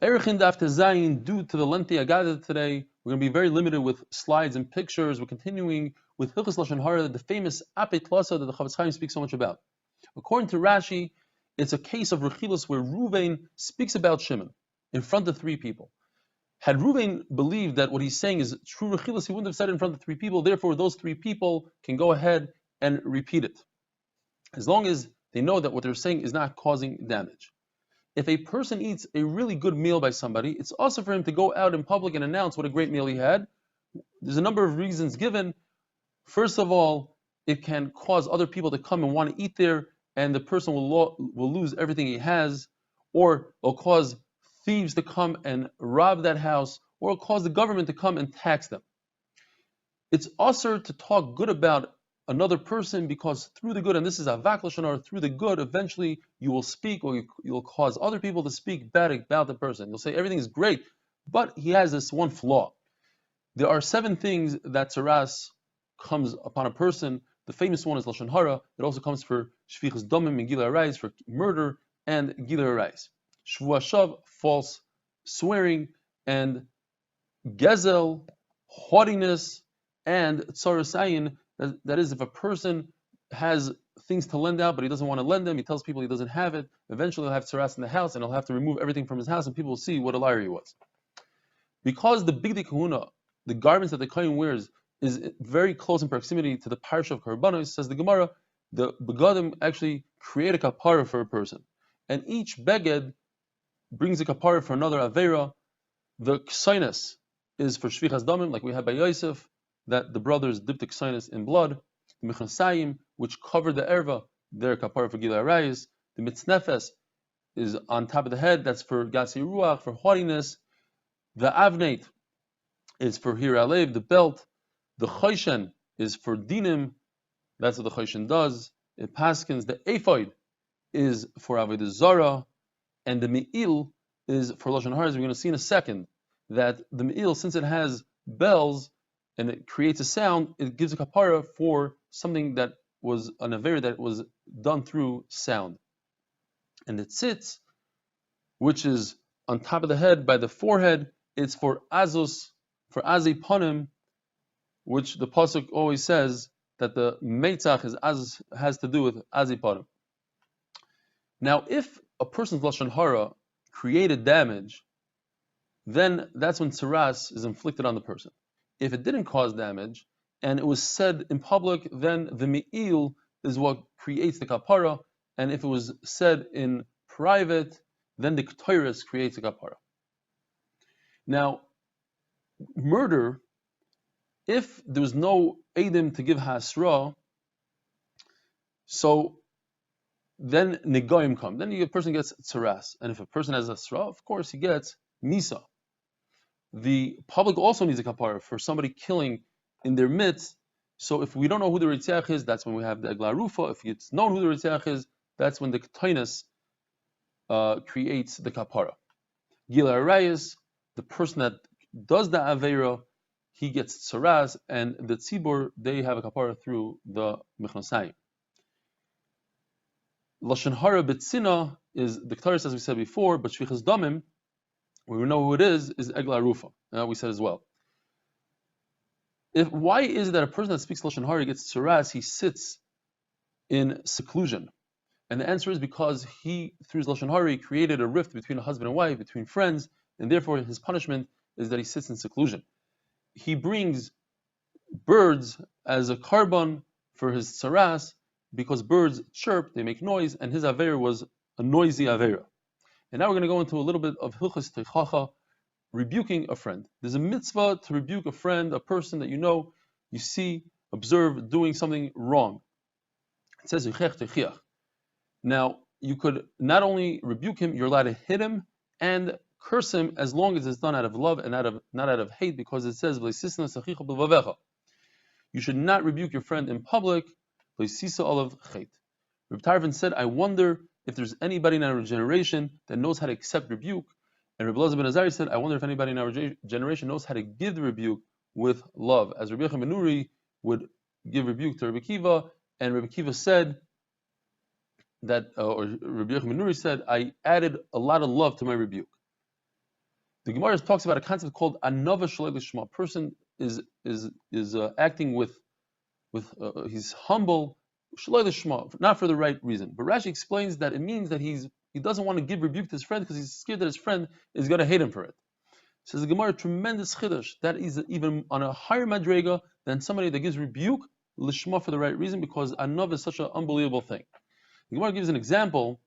Arachin Daf Tezayin, due to the lengthy Agada today, we're going to be very limited with slides and pictures. We're continuing with Hilchos Lashon Hara, the famous Apei Tlasa that the Chavetz Chaim speaks so much about. According to Rashi, it's a case of Rechilus where Ruvain speaks about Shimon in front of three people. Had Ruvain believed that what he's saying is true Rechilus, he wouldn't have said it in front of three people. Therefore, those three people can go ahead and repeat it, as long as they know that what they're saying is not causing damage. If a person eats a really good meal by somebody, it's also for him to go out in public and announce what a great meal he had. There's a number of reasons given. First of all, it can cause other people to come and want to eat there, and the person will lose everything he has, or it'll cause thieves to come and rob that house, or it'll cause the government to come and tax them. It's also to talk good about another person, because through the good, and this is avak lashon hara, through the good, eventually you will speak, or you'll cause other people to speak bad about the person. You'll say everything is great, but he has this one flaw. There are 7 things that tzaras comes upon a person. The famous one is lashon hara. It also comes for shvichas damim and gilui arayis, for murder and gilui arayis. Shvuah shav, false swearing, and gezel, haughtiness, and tzaras ayin. That is, if a person has things to lend out, but he doesn't want to lend them, he tells people he doesn't have it, eventually he'll have tzaras in the house, and he'll have to remove everything from his house, and people will see what a liar he was. Because the bigdei kahuna, the garments that the kohen wears, is very close in proximity to the parsha of Karbanos, says the Gemara, the begadim actually create a kapara for a person. And each beged brings a kapara for another avera. The ksainas is for shvichas damim, like we had by Yosef, that the brothers dipped the ksainas in blood. The mechnasayim, which covered the erva, their kapara for gilui arayis. The mitznefes is on top of the head, that's for gasi ruach, for haughtiness. The avnate is for hir alev, the belt. The chayshen is for dinim, that's what the chayshen does. It paskins. The ephod is for avodah zara, and the me'il is for lashon hara. As we're going to see in a second, that the me'il, since it has bells and it creates a sound, it gives a kapara for something that was an avera that was done through sound. And the tzitz, which is on top of the head by the forehead, it's for azus, for azei panim, which the pasuk always says that the meitzach has to do with azei panim. Now, if a person's lashon hara created damage, then that's when tzaras is inflicted on the person. If it didn't cause damage and it was said in public, then the me'il is what creates the kapara, and if it was said in private, then the ketores creates the kapara. Now, murder, if there was no edim to give hasra, so then negoim come. Then a person gets tzaras, and if a person has hasra, of course he gets misa. The public also needs a kapara for somebody killing in their midst. So if we don't know who the Ritziach is, that's when we have the Egla Rufa. If it's known who the Ritziach is, that's when the Ketainas creates the kapara. Gilui arayis, the person that does the Aveira, he gets tzaras, and the Tzibur, they have a kapara through the Mechnasayim. Lashon hara betzina is the Ketores, as we said before, but Shvichas Damim, we know who it is Egla Rufa. We said as well. Why is it that a person that speaks lashon hara gets tzaras, he sits in seclusion? And the answer is because he, through his lashon hara, he created a rift between a husband and wife, between friends, and therefore his punishment is that he sits in seclusion. He brings birds as a carbon for his tzaras, because birds chirp, they make noise, and his avera was a noisy avera. And now we're going to go into a little bit of hilchos teichacha, rebuking a friend. There's a mitzvah to rebuke a friend, a person that you know, you see, observe doing something wrong. It says yichech teichiach. Now, you could not only rebuke him, you're allowed to hit him and curse him, as long as it's done out of love and not out of hate, because it says you should not rebuke your friend in public. Reb Tarfon said, I wonder if there's anybody in our generation that knows how to accept rebuke. And Reb Elazar ben Azari said, I wonder if anybody in our generation knows how to give the rebuke with love. As Rabbi Yochanan ben Nuri would give rebuke to Rabbi Kiva, and Rabbi Kiva said that, or Rabbi Yochanan ben Nuri said, I added a lot of love to my rebuke. The Gemara talks about a concept called anava shalei lishma. A person is acting with he's humble shalei lishma, not for the right reason. But Rashi explains that it means that he doesn't want to give rebuke to his friend because he's scared that his friend is going to hate him for it. Says the Gemara, tremendous chiddush. That is even on a higher madrega than somebody that gives rebuke lishma for the right reason, because anava is such an unbelievable thing. The Gemara gives an example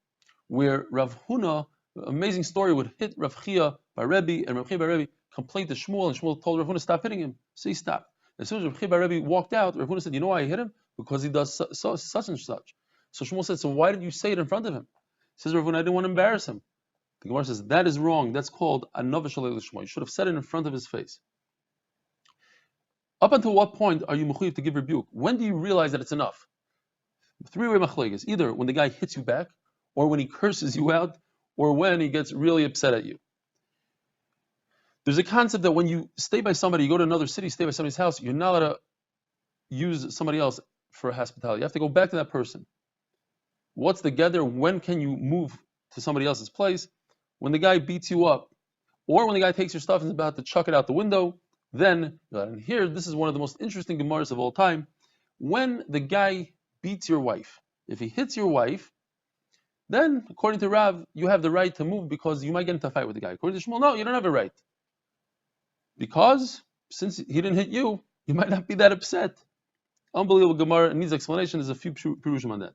where Rav Huna, amazing story, would hit Rav Chia by Rebbe, and Rav Chia by Rebbe complained to Shmuel, and Shmuel told Rav Huna, stop hitting him. So he stopped. As soon as Rav Chia by Rebbe walked out, Rav Huna said, you know why I hit him? Because he does such and such. So Shmuel said, so why didn't you say it in front of him? Says Rav Huna, I didn't want to embarrass him. The Gemara says, that is wrong. That's called anava shalei lishma. You should have said it in front of his face. Up until what point are you mechuyev to give rebuke? When do you realize that it's enough? Three-way machlekes: either when the guy hits you back, or when he curses you out, or when he gets really upset at you. There's a concept that when you stay by somebody, you go to another city, stay by somebody's house, you're not allowed to use somebody else for hospitality. You have to go back to that person. What's the gather? When can you move to somebody else's place? When the guy beats you up, or when the guy takes your stuff and is about to chuck it out the window, then, and here, this is one of the most interesting Gemaras of all time, when the guy beats your wife, if he hits your wife, then, according to Rav, you have the right to move because you might get into a fight with the guy. According to Shmuel, no, you don't have a right. Because, since he didn't hit you, you might not be that upset. Unbelievable Gemara, it needs explanation. There's a few pirushim on that.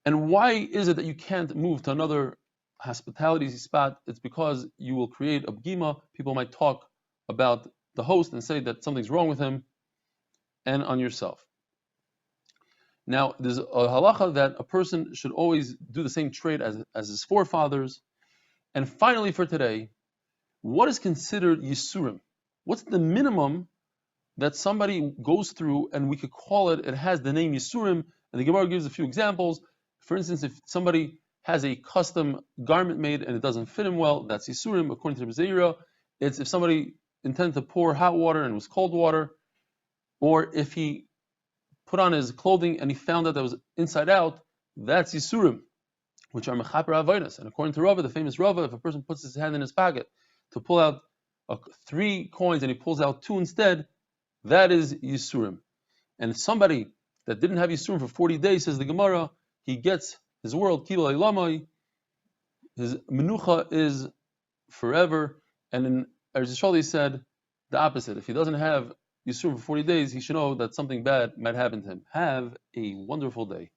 And why is it that you can't move to another hospitality spot? It's because you will create a b'gima. People might talk about the host and say that something's wrong with him and on yourself. Now, there's a halacha that a person should always do the same trade as his forefathers. And finally, for today, what is considered yisurim? What's the minimum that somebody goes through, and we could call it has the name yisurim? And the Gemara gives a few examples. For instance, if somebody has a custom garment made and it doesn't fit him well, that's yisurim. According to the Bezeira, it's if somebody intended to pour hot water and it was cold water, or if he put on his clothing and he found out that it was inside out, that's yisurim, which are mechaper avodas. And according to Rava, the famous Rava, if a person puts his hand in his pocket to pull out 3 coins and he pulls out 2 instead, that is yisurim. And somebody that didn't have yisurim for 40 days, says the Gemara, he gets his world, kibul eilamai, his menucha is forever. And in Arachin Daf he said the opposite. If he doesn't have yisurim for 40 days, he should know that something bad might happen to him. Have a wonderful day.